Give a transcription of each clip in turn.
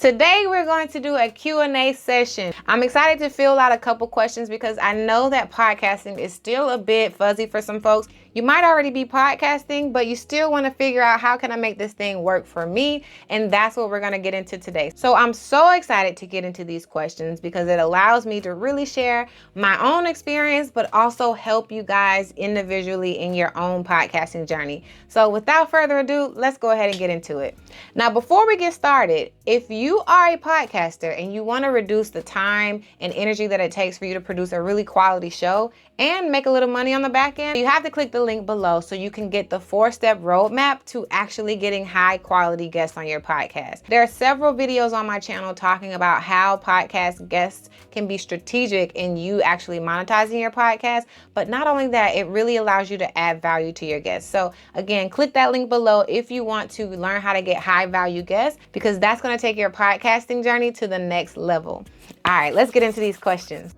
Today we're going to do a Q&A session. I'm excited to fill out a couple questions because I know that podcasting is still a bit fuzzy for some folks. You might already be podcasting, but you still want to figure out how can I make this thing work for me? And that's what we're going to get into today. So I'm so excited to get into these questions because it allows me to really share my own experience, but also help you guys individually in your own podcasting journey. So without further ado, let's go ahead and get into it. Now, before we get started, if you are a podcaster and you want to reduce the time and energy that it takes for you to produce a really quality show and make a little money on the back end, you have to click the link below so you can get the 4-step roadmap to actually getting high quality guests on your podcast. There are several videos on my channel talking about how podcast guests can be strategic in you actually monetizing your podcast. But not only that, it really allows you to add value to your guests. So again, click that link below if you want to learn how to get high value guests, because that's going to take your podcasting journey to the next level. All right, let's get into these questions.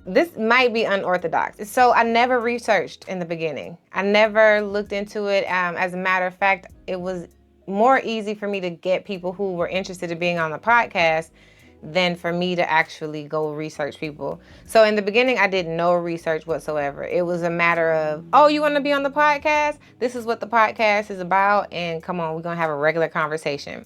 This might be unorthodox. So I never researched in the beginning. I never looked into it. As a matter of fact, it was more easy for me to get people who were interested in being on the podcast than for me to actually go research people. So in the beginning, I did no research whatsoever. It was a matter of, oh, you want to be on the podcast? This is what the podcast is about. And come on, we're going to have a regular conversation.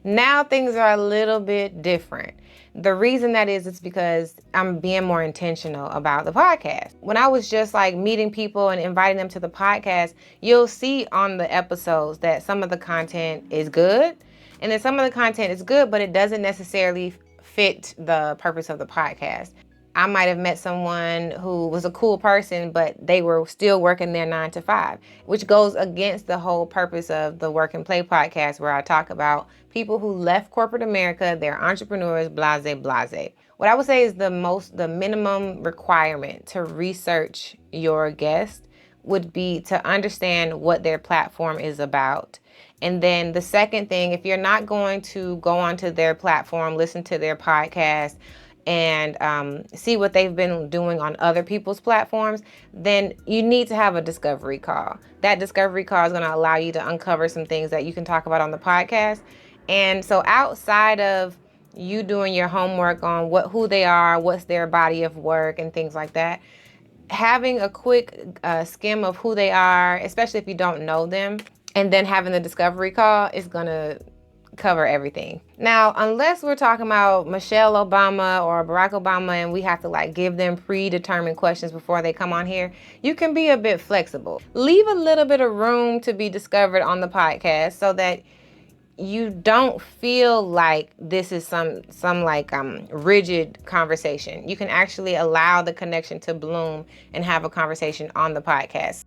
Now things are a little bit different. The reason that is, it's because I'm being more intentional about the podcast. When I was just like meeting people and inviting them to the podcast, you'll see on the episodes that some of the content is good. And then some of the content is good, but it doesn't necessarily fit the purpose of the podcast. I might have met someone who was a cool person, but they were still working their 9 to 5, which goes against the whole purpose of the Work and Play podcast, where I talk about people who left corporate America, they're entrepreneurs, blase. What I would say is the minimum requirement to research your guest would be to understand what their platform is about. And then the second thing, if you're not going to go onto their platform, listen to their podcast, and see what they've been doing on other people's platforms, then you need to have a discovery call. That discovery call is going to allow you to uncover some things that you can talk about on the podcast. And so outside of you doing your homework on who they are, what's their body of work and things like that, having a quick skim of who they are, especially if you don't know them, and then having the discovery call is going to cover everything. Now, unless we're talking about Michelle Obama or Barack Obama and we have to like give them predetermined questions before they come on here, you can be a bit flexible. Leave a little bit of room to be discovered on the podcast so that you don't feel like this is some rigid conversation. You can actually allow the connection to bloom and have a conversation on the podcast.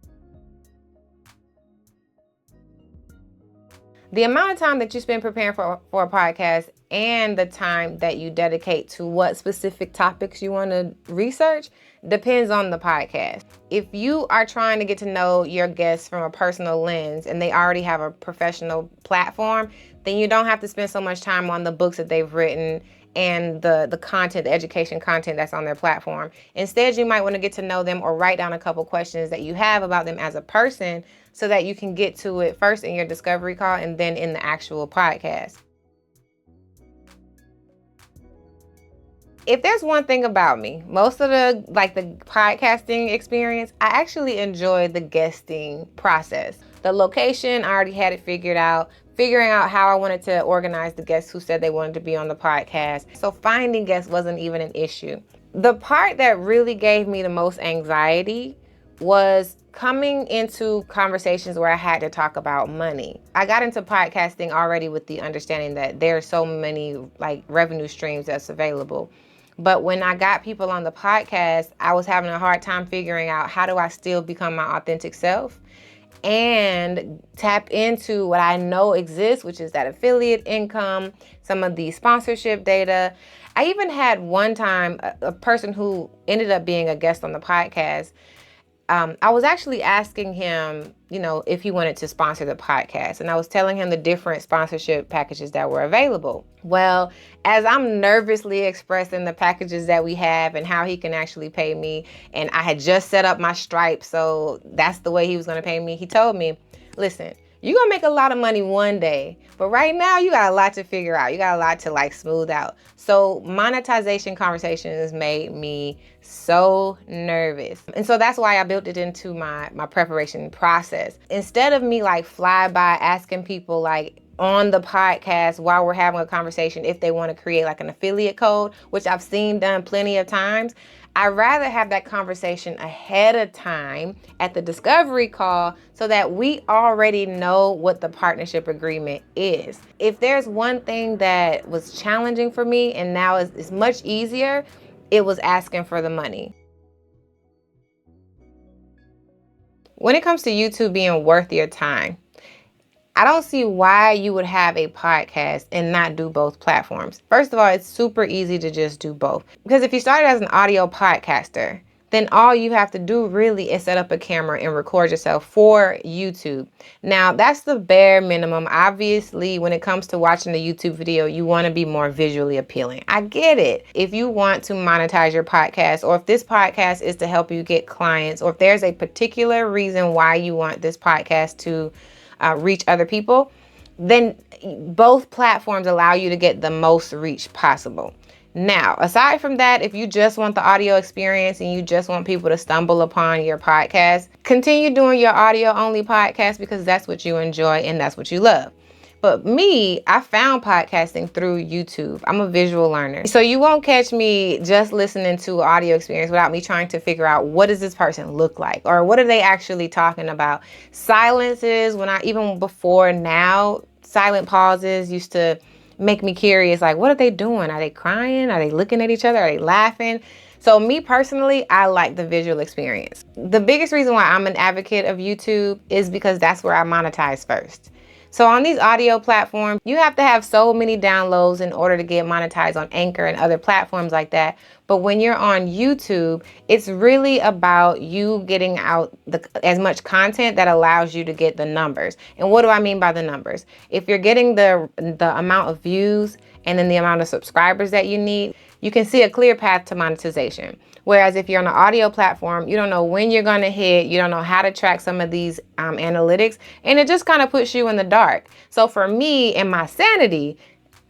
The amount of time that you spend preparing for a podcast and the time that you dedicate to what specific topics you want to research depends on the podcast. If you are trying to get to know your guests from a personal lens and they already have a professional platform, then you don't have to spend so much time on the books that they've written and the content, the education content that's on their platform. Instead, you might want to get to know them or write down a couple questions that you have about them as a person so that you can get to it first in your discovery call and then in the actual podcast. If there's one thing about me, most of the podcasting experience, I actually enjoy the guesting process. The location, I already had it figured out. Figuring out how I wanted to organize the guests who said they wanted to be on the podcast. So finding guests wasn't even an issue. The part that really gave me the most anxiety was coming into conversations where I had to talk about money. I got into podcasting already with the understanding that there are so many revenue streams that's available. But when I got people on the podcast, I was having a hard time figuring out how do I still become my authentic self and tap into what I know exists, which is that affiliate income, some of the sponsorship data. I even had one time a person who ended up being a guest on the podcast. I was actually asking him, if he wanted to sponsor the podcast. And I was telling him the different sponsorship packages that were available. Well, as I'm nervously expressing the packages that we have and how he can actually pay me, and I had just set up my Stripe, so that's the way he was going to pay me. He told me, listen, You're gonna make a lot of money one day, but right now you got a lot to figure out. You got a lot to like smooth out. So monetization conversations made me so nervous. And so that's why I built it into my preparation process. Instead of me like fly by asking people like on the podcast while we're having a conversation if they want to create like an affiliate code, which I've seen done plenty of times, I'd rather have that conversation ahead of time at the discovery call so that we already know what the partnership agreement is. If there's one thing that was challenging for me and now is much easier, it was asking for the money. When it comes to YouTube being worth your time, I don't see why you would have a podcast and not do both platforms. First of all, it's super easy to just do both. Because if you started as an audio podcaster, then all you have to do really is set up a camera and record yourself for YouTube. Now, that's the bare minimum. Obviously, when it comes to watching a YouTube video, you want to be more visually appealing. I get it. If you want to monetize your podcast, or if this podcast is to help you get clients, or if there's a particular reason why you want this podcast to reach other people, then both platforms allow you to get the most reach possible. Now, aside from that, if you just want the audio experience and you just want people to stumble upon your podcast, continue doing your audio only podcast because that's what you enjoy and that's what you love. But me, I found podcasting through YouTube. I'm a visual learner. So you won't catch me just listening to audio experience without me trying to figure out what does this person look like or what are they actually talking about. Silences, even before now, silent pauses used to make me curious, like what are they doing? Are they crying? Are they looking at each other? Are they laughing? So me personally, I like the visual experience. The biggest reason why I'm an advocate of YouTube is because that's where I monetize first. So on these audio platforms, you have to have so many downloads in order to get monetized on Anchor and other platforms like that. But when you're on YouTube, it's really about you getting out as much content that allows you to get the numbers. And what do I mean by the numbers? If you're getting the amount of views and then the amount of subscribers that you need, you can see a clear path to monetization. Whereas if you're on an audio platform, you don't know when you're going to hit, you don't know how to track some of these analytics, and it just kind of puts you in the dark. So for me and my sanity,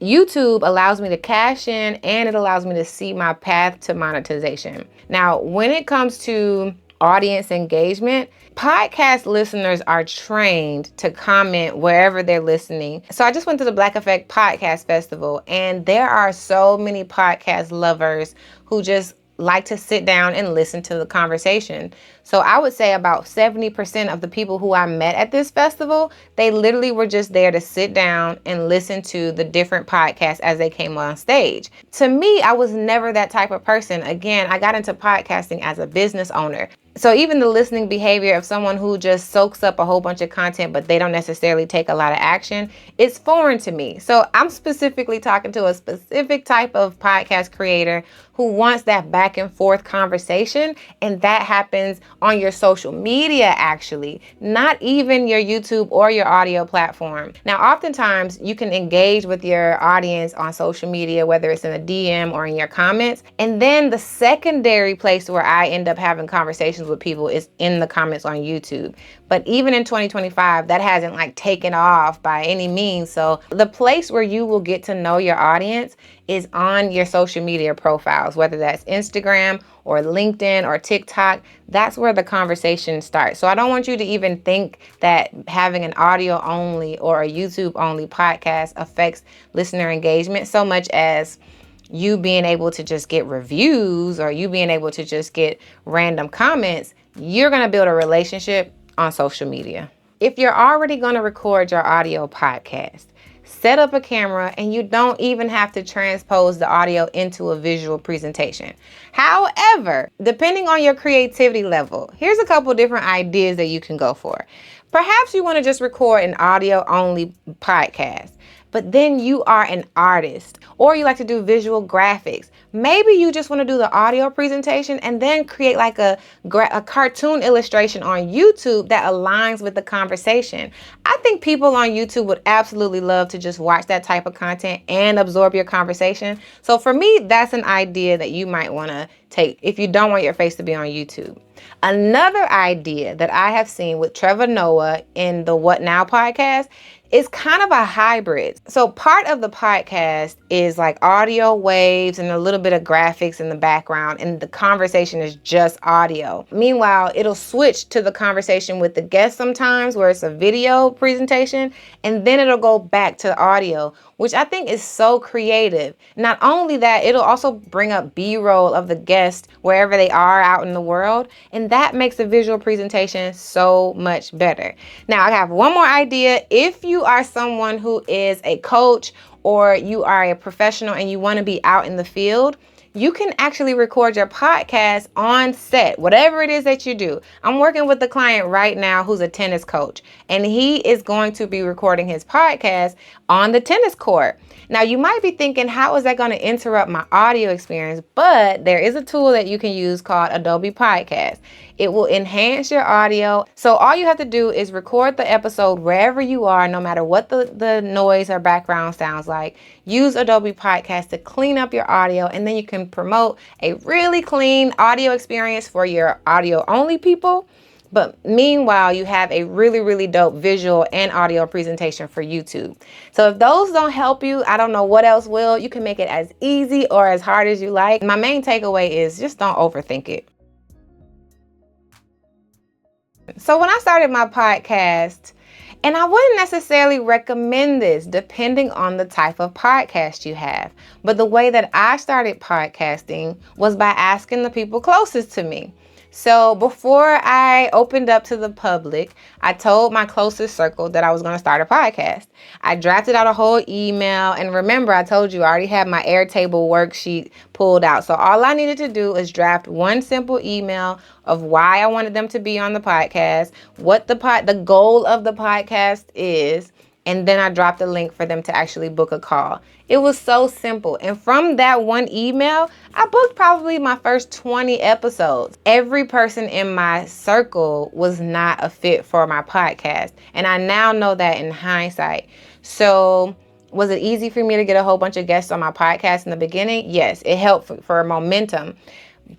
YouTube allows me to cash in and it allows me to see my path to monetization. Now, when it comes to audience engagement, podcast listeners are trained to comment wherever they're listening. So I just went to the Black Effect Podcast Festival, and there are so many podcast lovers who just like to sit down and listen to the conversation. So I would say about 70% of the people who I met at this festival, they literally were just there to sit down and listen to the different podcasts as they came on stage. To me, I was never that type of person. Again, I got into podcasting as a business owner. So even the listening behavior of someone who just soaks up a whole bunch of content, but they don't necessarily take a lot of action, it's foreign to me. So I'm specifically talking to a specific type of podcast creator who wants that back and forth conversation. And that happens on your social media, actually, not even your YouTube or your audio platform. Now, oftentimes you can engage with your audience on social media, whether it's in a DM or in your comments. And then the secondary place where I end up having conversations with people is in the comments on YouTube. But even in 2025, that hasn't like taken off by any means. So the place where you will get to know your audience is on your social media profiles, whether that's Instagram or LinkedIn or TikTok. That's where the conversation starts. So I don't want you to even think that having an audio only or a YouTube only podcast affects listener engagement so much as you being able to just get reviews or you being able to just get random comments. You're going to build a relationship on social media. If you're already going to record your audio podcast, set up a camera and you don't even have to transpose the audio into a visual presentation. However, depending on your creativity level, here's a couple different ideas that you can go for. Perhaps you want to just record an audio only podcast, but then you are an artist or you like to do visual graphics. Maybe you just want to do the audio presentation and then create like a cartoon illustration on YouTube that aligns with the conversation. I think people on YouTube would absolutely love to just watch that type of content and absorb your conversation. So for me, that's an idea that you might want to take if you don't want your face to be on YouTube. Another idea that I have seen with Trevor Noah in the What Now podcast is kind of a hybrid. So part of the podcast is like audio waves and a little bit of graphics in the background, and the conversation is just audio. Meanwhile, it'll switch to the conversation with the guest sometimes where it's a video presentation, and then it'll go back to audio, which I think is so creative. Not only that, it'll also bring up B-roll of the guest wherever they are out in the world, and that makes the visual presentation so much better. Now, I have one more idea. If you are someone who is a coach or you are a professional and you want to be out in the field, you can actually record your podcast on set, whatever it is that you do. I'm working with the client right now who's a tennis coach, and he is going to be recording his podcast on the tennis court. Now, you might be thinking, how is that going to interrupt my audio experience? But there is a tool that you can use called Adobe Podcast. It will enhance your audio. So all you have to do is record the episode wherever you are, no matter what the noise or background sounds like. Use Adobe Podcast to clean up your audio, and then you can promote a really clean audio experience for your audio only people. But meanwhile, you have a really, really dope visual and audio presentation for YouTube. So if those don't help you, I don't know what else will. You can make it as easy or as hard as you like. My main takeaway is just don't overthink it. So when I started my podcast, and I wouldn't necessarily recommend this depending on the type of podcast you have, but the way that I started podcasting was by asking the people closest to me. So before I opened up to the public, I told my closest circle that I was going to start a podcast. I drafted out a whole email, and remember, I told you I already had my Airtable worksheet pulled out. So all I needed to do is draft one simple email of why I wanted them to be on the podcast, what the goal of the podcast is, and then I dropped a link for them to actually book a call. It was so simple. And from that one email, I booked probably my first 20 episodes. Every person in my circle was not a fit for my podcast. And I now know that in hindsight. So was it easy for me to get a whole bunch of guests on my podcast in the beginning? Yes, it helped for momentum.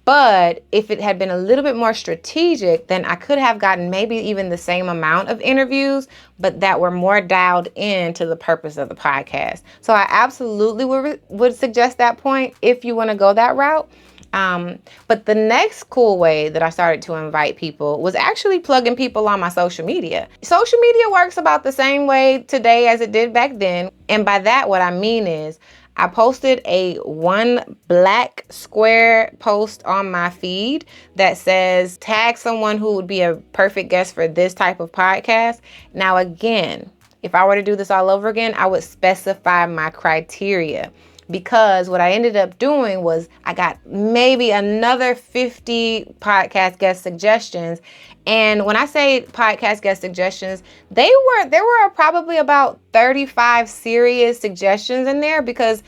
But if it had been a little bit more strategic, then I could have gotten maybe even the same amount of interviews, but that were more dialed in to the purpose of the podcast. So I absolutely would suggest that point if you want to go that route. But the next cool way that I started to invite people was actually plugging people on my social media. Social media works about the same way today as it did back then. And by that, what I mean is, I posted a one black square post on my feed that says, tag someone who would be a perfect guest for this type of podcast. Now, again, if I were to do this all over again, I would specify my criteria, because what I ended up doing was I got maybe another 50 podcast guest suggestions. And when I say podcast guest suggestions, there were probably about 35 serious suggestions in there, because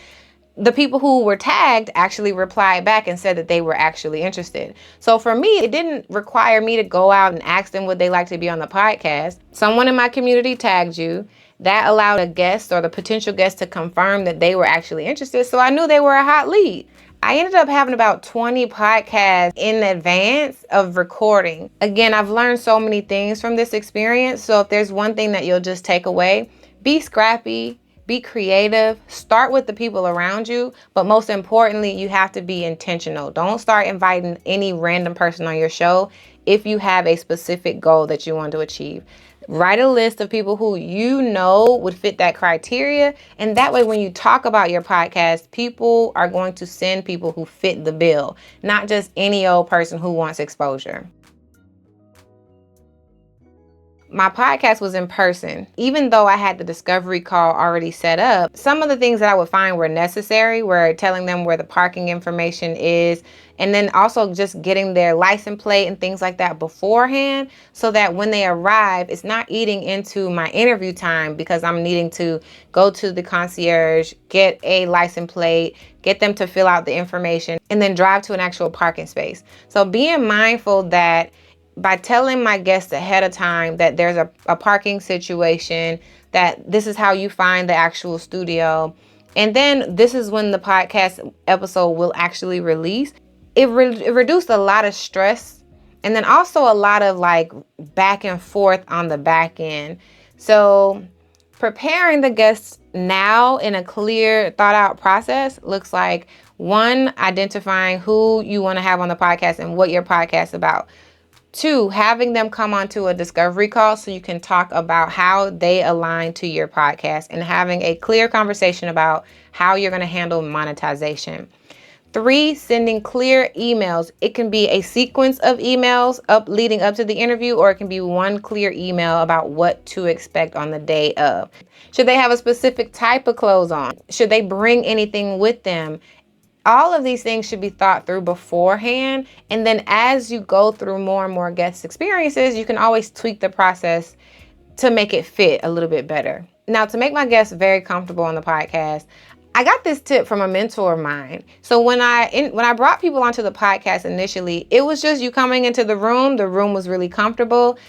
the people who were tagged actually replied back and said that they were actually interested. So for me, it didn't require me to go out and ask them would they like to be on the podcast. Someone in my community tagged you. That allowed a guest or the potential guest to confirm that they were actually interested. So I knew they were a hot lead. I ended up having about 20 podcasts in advance of recording. Again, I've learned so many things from this experience. So if there's one thing that you'll just take away, be scrappy, be creative, start with the people around you. But most importantly, you have to be intentional. Don't start inviting any random person on your show if you have a specific goal that you want to achieve. Write a list of people who you know would fit that criteria. And that way, when you talk about your podcast, people are going to send people who fit the bill, not just any old person who wants exposure. My podcast was in person. Even though I had the discovery call already set up, some of the things that I would find were necessary, were telling them where the parking information is, and then also just getting their license plate and things like that beforehand, so that when they arrive, it's not eating into my interview time, because I'm needing to go to the concierge, get a license plate, get them to fill out the information, and then drive to an actual parking space. So being mindful that by telling my guests ahead of time that there's a parking situation, that this is how you find the actual studio, and then this is when the podcast episode will actually release, it reduced a lot of stress And then also a lot of like back and forth on the back end. So preparing the guests now in a clear, thought out process looks like, one, identifying who you want to have on the podcast and what your podcast is about. Two, having them come onto a discovery call so you can talk about how they align to your podcast and having a clear conversation about how you're going to handle monetization. Three, sending clear emails. It can be a sequence of emails leading up to the interview, or it can be one clear email about what to expect on the day of. Should they have a specific type of clothes on? Should they bring anything with them? All of these things should be thought through beforehand. And then as you go through more and more guest experiences, you can always tweak the process to make it fit a little bit better. Now, to make my guests very comfortable on the podcast, I got this tip from a mentor of mine. So when I brought people onto the podcast initially, it was just you coming into the room. The room was really comfortable.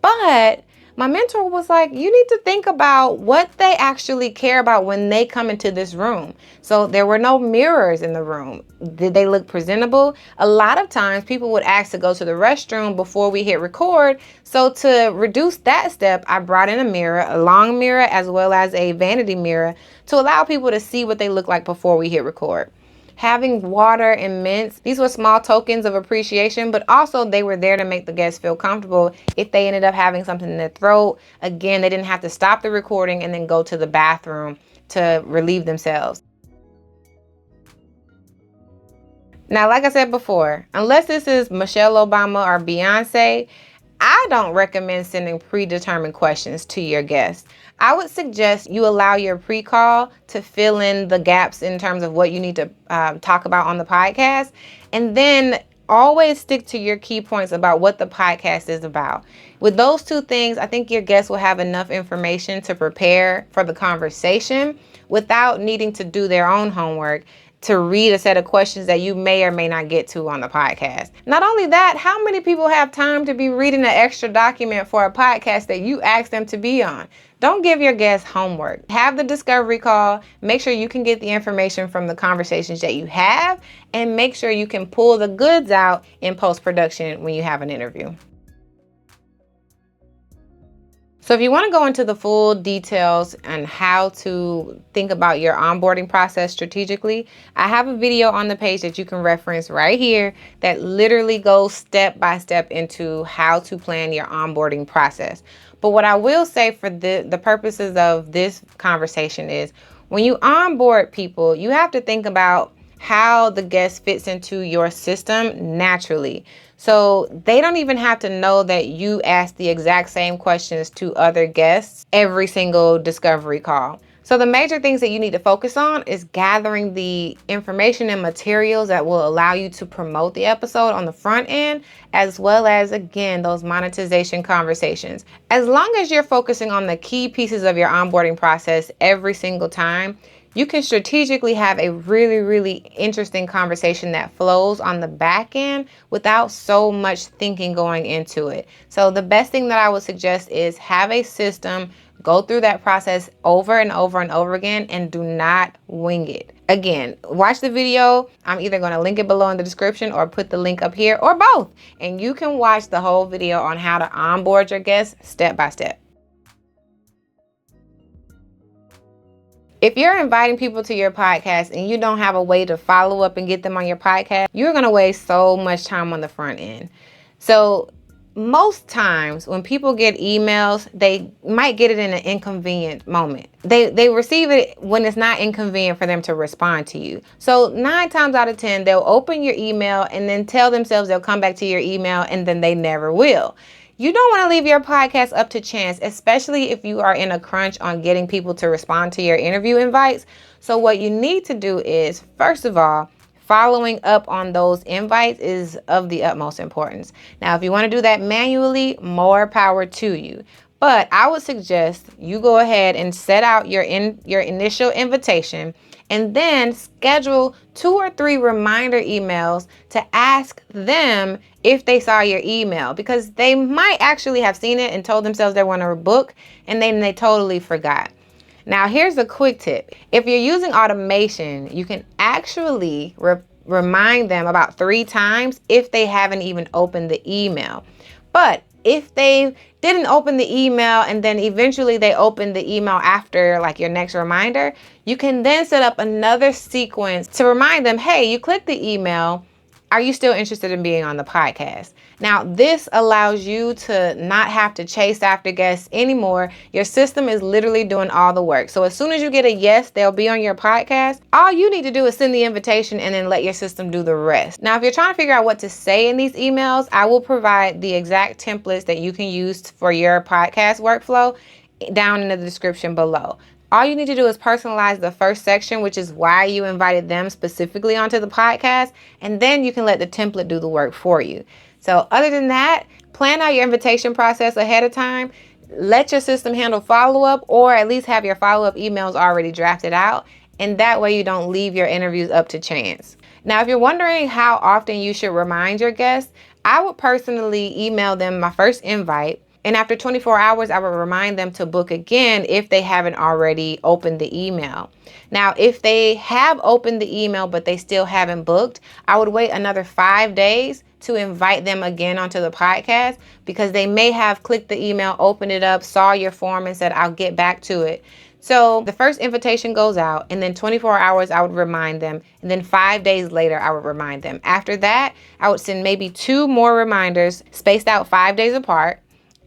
But my mentor was like, you need to think about what they actually care about when they come into this room. So there were no mirrors in the room. Did they look presentable? A lot of times people would ask to go to the restroom before we hit record. So to reduce that step, I brought in a mirror, a long mirror, as well as a vanity mirror to allow people to see what they look like before we hit record. Having water and mints, these were small tokens of appreciation, but also they were there to make the guests feel comfortable. If they ended up having something in their throat, again, they didn't have to stop the recording and then go to the bathroom to relieve themselves. Now, like I said before, unless this is Michelle Obama or Beyonce, I don't recommend sending predetermined questions to your guests. I would suggest you allow your pre-call to fill in the gaps in terms of what you need to talk about on the podcast. And then always stick to your key points about what the podcast is about. With those two things, I think your guests will have enough information to prepare for the conversation without needing to do their own homework to read a set of questions that you may or may not get to on the podcast. Not only that, how many people have time to be reading an extra document for a podcast that you asked them to be on? Don't give your guests homework. Have the discovery call. Make sure you can get the information from the conversations that you have, and make sure you can pull the goods out in post-production when you have an interview. So if you want to go into the full details on how to think about your onboarding process strategically, I have a video on the page that you can reference right here that literally goes step by step into how to plan your onboarding process. But what I will say for the purposes of this conversation is when you onboard people, you have to think about how the guest fits into your system naturally. So they don't even have to know that you ask the exact same questions to other guests every single discovery call. So the major things that you need to focus on is gathering the information and materials that will allow you to promote the episode on the front end, as well as, again, those monetization conversations. As long as you're focusing on the key pieces of your onboarding process every single time, you can strategically have a really, really interesting conversation that flows on the back end without so much thinking going into it. So the best thing that I would suggest is have a system, go through that process over and over and over again, and do not wing it. Again, watch the video. I'm either going to link it below in the description or put the link up here, or both. And you can watch the whole video on how to onboard your guests step by step. If you're inviting people to your podcast and you don't have a way to follow up and get them on your podcast, you're going to waste so much time on the front end. So most times when people get emails, they might get it in an inconvenient moment. They receive it when it's not inconvenient for them to respond to you. So 9 times out of 10, they'll open your email and then tell themselves they'll come back to your email, and then they never will. You don't want to leave your podcast up to chance, especially if you are in a crunch on getting people to respond to your interview invites. So what you need to do is, first of all, following up on those invites is of the utmost importance. Now, if you want to do that manually, more power to you. But I would suggest you go ahead and set out your initial invitation, and then schedule 2 or 3 reminder emails to ask them if they saw your email, because they might actually have seen it and told themselves they want to book, and then they totally forgot. Now, here's a quick tip. If you're using automation, you can actually remind them about 3 times if they haven't even opened the email. But if they didn't open the email and then eventually they open the email after like your next reminder, you can then set up another sequence to remind them, hey, you clicked the email. Are you still interested in being on the podcast? Now, this allows you to not have to chase after guests anymore. Your system is literally doing all the work. So as soon as you get a yes, they'll be on your podcast. All you need to do is send the invitation and then let your system do the rest. Now, if you're trying to figure out what to say in these emails, I will provide the exact templates that you can use for your podcast workflow down in the description below. All you need to do is personalize the first section, which is why you invited them specifically onto the podcast, and then you can let the template do the work for you. So other than that, plan out your invitation process ahead of time. Let your system handle follow-up, or at least have your follow-up emails already drafted out, and that way you don't leave your interviews up to chance. Now, if you're wondering how often you should remind your guests, I would personally email them my first invite. And after 24 hours, I would remind them to book again if they haven't already opened the email. Now, if they have opened the email, but they still haven't booked, I would wait another 5 days to invite them again onto the podcast, because they may have clicked the email, opened it up, saw your form and said, I'll get back to it. So the first invitation goes out, and then 24 hours, I would remind them. And then 5 days later, I would remind them. After that, I would send maybe 2 more reminders spaced out 5 days apart.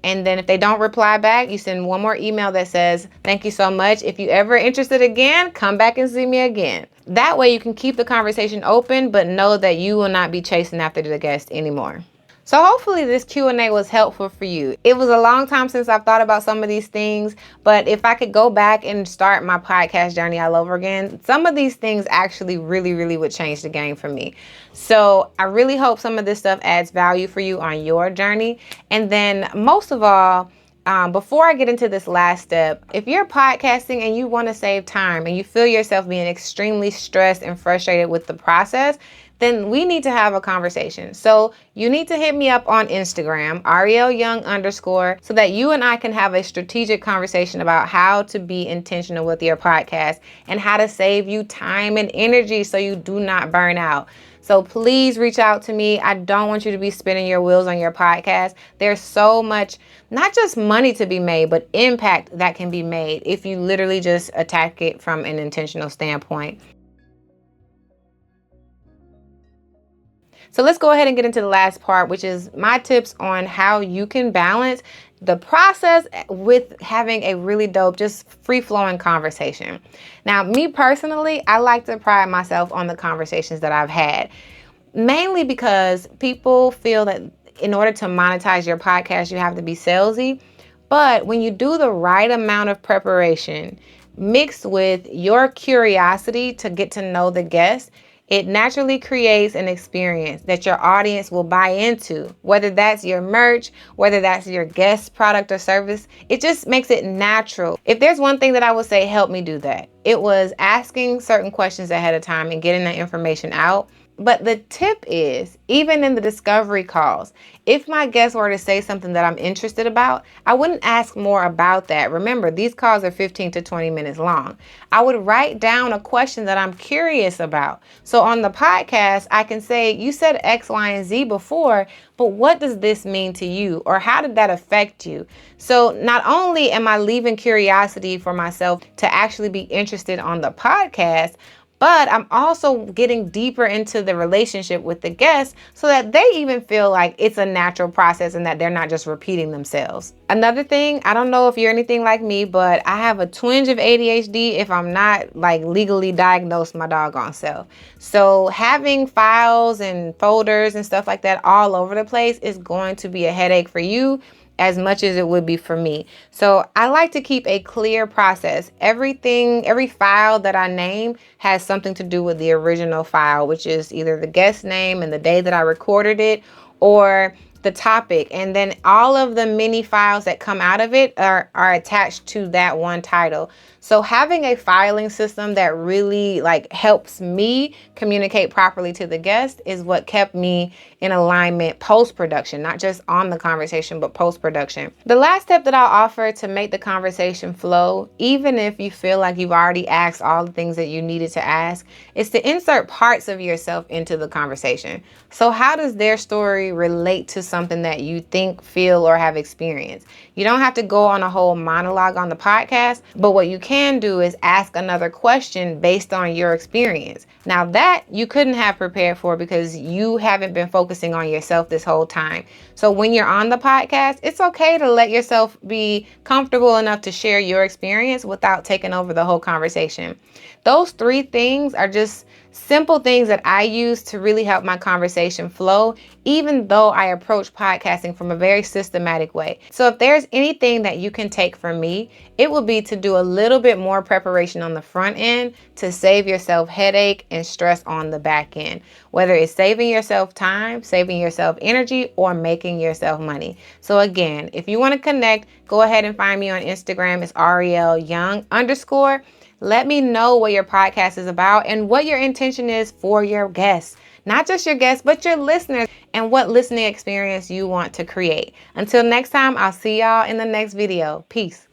And then if they don't reply back, you send 1 more email that says, thank you so much. If you ever interested again, come back and see me again. That way you can keep the conversation open, but know that you will not be chasing after the guest anymore. So hopefully this Q&A was helpful for you. It was a long time since I've thought about some of these things, but if I could go back and start my podcast journey all over again, some of these things actually really would change the game for me. So I really hope some of this stuff adds value for you on your journey. And then most of all, before I get into this last step, if you're podcasting and you want to save time and you feel yourself being extremely stressed and frustrated with the process, then we need to have a conversation. So you need to hit me up on Instagram, @ArielYoung_, so that you and I can have a strategic conversation about how to be intentional with your podcast and how to save you time and energy so you do not burn out. So please reach out to me. I don't want you to be spinning your wheels on your podcast. There's so much, not just money to be made, but impact that can be made if you literally just attack it from an intentional standpoint. So let's go ahead and get into the last part, which is my tips on how you can balance the process with having a really dope, just free-flowing conversation. Now, me personally, I like to pride myself on the conversations that I've had, mainly because people feel that in order to monetize your podcast, you have to be salesy. But when you do the right amount of preparation mixed with your curiosity to get to know the guest, it naturally creates an experience that your audience will buy into, whether that's your merch, whether that's your guest product or service. It just makes it natural. If there's one thing that I would say helped me do that, it was asking certain questions ahead of time and getting that information out. But the tip is, even in the discovery calls, if my guest were to say something that I'm interested about, I wouldn't ask more about that. Remember, these calls are 15 to 20 minutes long. I would write down a question that I'm curious about. So on the podcast, I can say, you said X, Y, and Z before, but what does this mean to you? Or how did that affect you? So not only am I leaving curiosity for myself to actually be interested on the podcast, but I'm also getting deeper into the relationship with the guests so that they even feel like it's a natural process and that they're not just repeating themselves. Another thing, I don't know if you're anything like me, but I have a twinge of ADHD if I'm not like legally diagnosed my doggone self. So having files and folders and stuff like that all over the place is going to be a headache for you as much as it would be for me. So I like to keep a clear process. Every file that I name has something to do with the original file, which is either the guest name and the day that I recorded it, or the topic, and then all of the mini files that come out of it are attached to that one title. So having a filing system that really like helps me communicate properly to the guest is what kept me in alignment post-production, not just on the conversation, but post-production. The last step that I'll offer to make the conversation flow, even if you feel like you've already asked all the things that you needed to ask, is to insert parts of yourself into the conversation. So how does their story relate to something that you think, feel, or have experienced? You don't have to go on a whole monologue on the podcast, but what you can do is ask another question based on your experience. Now that you couldn't have prepared for because you haven't been focusing on yourself this whole time. So when you're on the podcast, it's okay to let yourself be comfortable enough to share your experience without taking over the whole conversation. Those 3 things are just simple things that I use to really help my conversation flow, even though I approach podcasting from a very systematic way. So if there's anything that you can take from me, it will be to do a little bit more preparation on the front end to save yourself headache and stress on the back end, whether it's saving yourself time, saving yourself energy, or making yourself money. So again, if you want to connect, go ahead and find me on Instagram. It's @RielYoung_. Let me know what your podcast is about and what your intention is for your guests. Not just your guests, but your listeners, and what listening experience you want to create. Until next time, I'll see y'all in the next video. Peace.